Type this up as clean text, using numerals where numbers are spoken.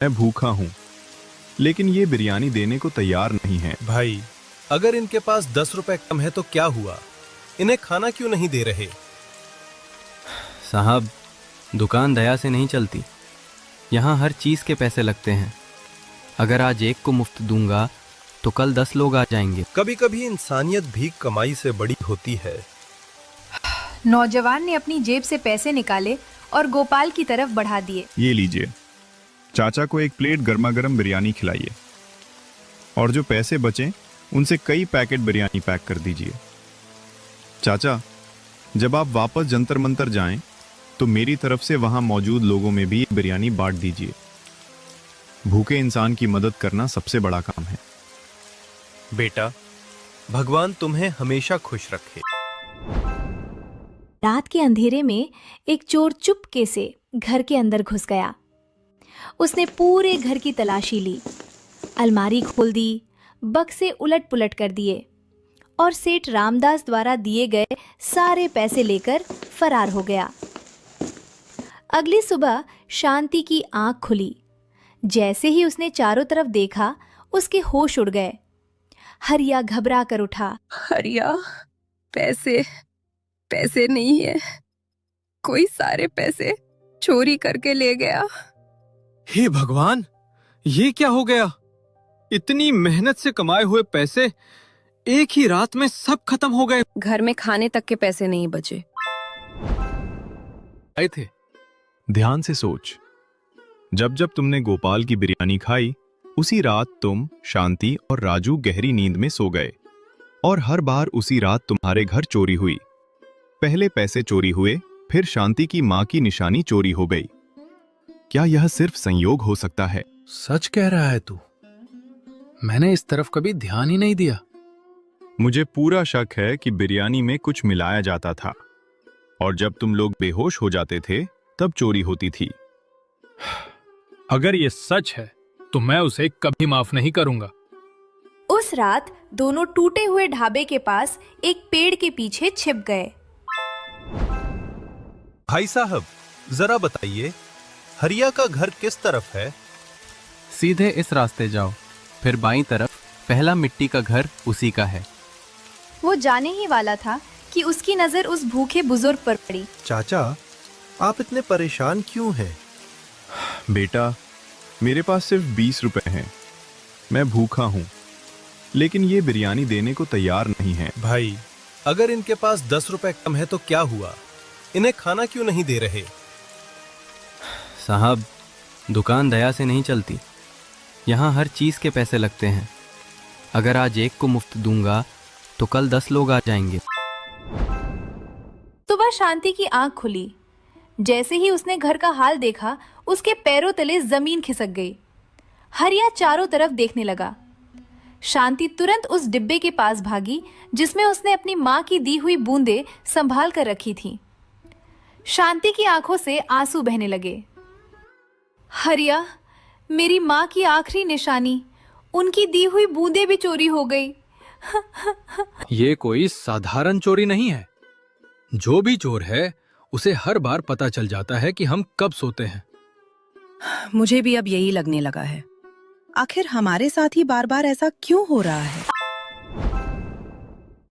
मैं भूखा हूँ, लेकिन ये बिरयानी देने को तैयार नहीं है। भाई, अगर इनके पास 10 रुपए कम है तो क्या हुआ? इन्हें खाना क्यों नहीं दे रहे? साहब, दुकान दया से नहीं चलती। यहाँ हर चीज़ के पैसे लगते हैं। अगर आज एक को मुफ्त दूंगा तो कल 10 लोग आ जाएंगे। कभी कभी इंसानियत भी कमाई से बड़ी होती है। नौजवान ने अपनी जेब से पैसे निकाले और गोपाल की तरफ बढ़ा दिए। ये लीजिए, चाचा को एक प्लेट गर्मा गर्म बिरयानी खिलाइए, और जो पैसे बचे उनसे कई पैकेट बिरयानी पैक कर दीजिए। चाचा, जब आप वापस जंतर मंतर जाएं तो मेरी तरफ से वहां मौजूद लोगों में भी बिरयानी बांट दीजिए। भूखे इंसान की मदद करना सबसे बड़ा काम है। बेटा, भगवान तुम्हें हमेशा खुश रखे। रात के अंधेरे में एक चोर चुपके से घर के अंदर घुस गया। उसने पूरे घर की तलाशी ली, अलमारी खोल दी, बक्से उलट पुलट कर दिए और सेठ रामदास द्वारा दिए गए सारे पैसे लेकर फरार हो गया। अगली सुबह शांति की आंख खुली। जैसे ही उसने चारों तरफ देखा, उसके होश उड़ गए। हरिया घबरा कर उठा। हरिया, पैसे नहीं है। कोई सारे पैसे चोरी करके ले गया। हे भगवान, ये क्या हो गया? इतनी मेहनत से कमाए हुए पैसे एक ही रात में सब खत्म हो गए। घर में खाने तक के पैसे नहीं बचे। आए थे। ध्यान से सोच, जब जब तुमने गोपाल की बिरयानी खाई, उसी रात तुम, शांति और राजू गहरी नींद में सो गए। और हर बार उसी रात तुम्हारे घर चोरी हुई। पहले पैसे चोरी हुए, फिर शांति की मां की निशानी चोरी हो गई। क्या यह सिर्फ संयोग हो सकता है? सच कह रहा है तू। मैंने इस तरफ कभी ध्यान ही नहीं दिया। मुझे पूरा शक है कि बिरयानी में कुछ मिलाया जाता था, और जब तुम लोग बेहोश हो जाते थे तब चोरी होती थी। अगर ये सच है तो मैं उसे कभी माफ नहीं करूंगा। उस रात दोनों टूटे हुए ढाबे के पास एक पेड़ के पीछे छिप गए। भाई साहब, जरा बताइए, हरिया का घर किस तरफ है? सीधे इस रास्ते जाओ, फिर बाईं तरफ पहला मिट्टी का घर उसी का है। वो जाने ही वाला था कि उसकी नजर उस भूखे बुजुर्ग पर पड़ी। चाचा, आप इतने परेशान क्यों हैं? बेटा, मेरे पास सिर्फ 20 रुपए हैं। मैं भूखा हूँ, लेकिन ये बिरयानी देने को तैयार नहीं है। भाई, अगर इनके पास 10 रुपए कम है तो क्या हुआ? इन्हें खाना क्यों नहीं दे रहे? साहब, दुकान दया से नहीं चलती। यहाँ हर चीज़ के पैसे लगते हैं। अगर आज एक को मुफ्त दूंगा तो कल 10 लोग आ जाएंगे। सुबह शांति की आंख खुली। जैसे ही उसने घर का हाल देखा, उसके पैरों तले जमीन खिसक गई। हरिया चारों तरफ देखने लगा। शांति तुरंत उस डिब्बे के पास भागी जिसमें उसने अपनी मां की दी हुई बूंदें संभाल कर रखी थी। शांति की आंखों से आंसू बहने लगे। हरिया, मेरी मां की आखिरी निशानी, उनकी दी हुई बूंदें भी चोरी हो गई। ये कोई साधारण चोरी नहीं है। जो भी चोर है उसे हर बार पता चल जाता है कि हम कब सोते हैं। मुझे भी अब यही लगने लगा है। आखिर हमारे साथ ही बार बार ऐसा क्यों हो रहा है?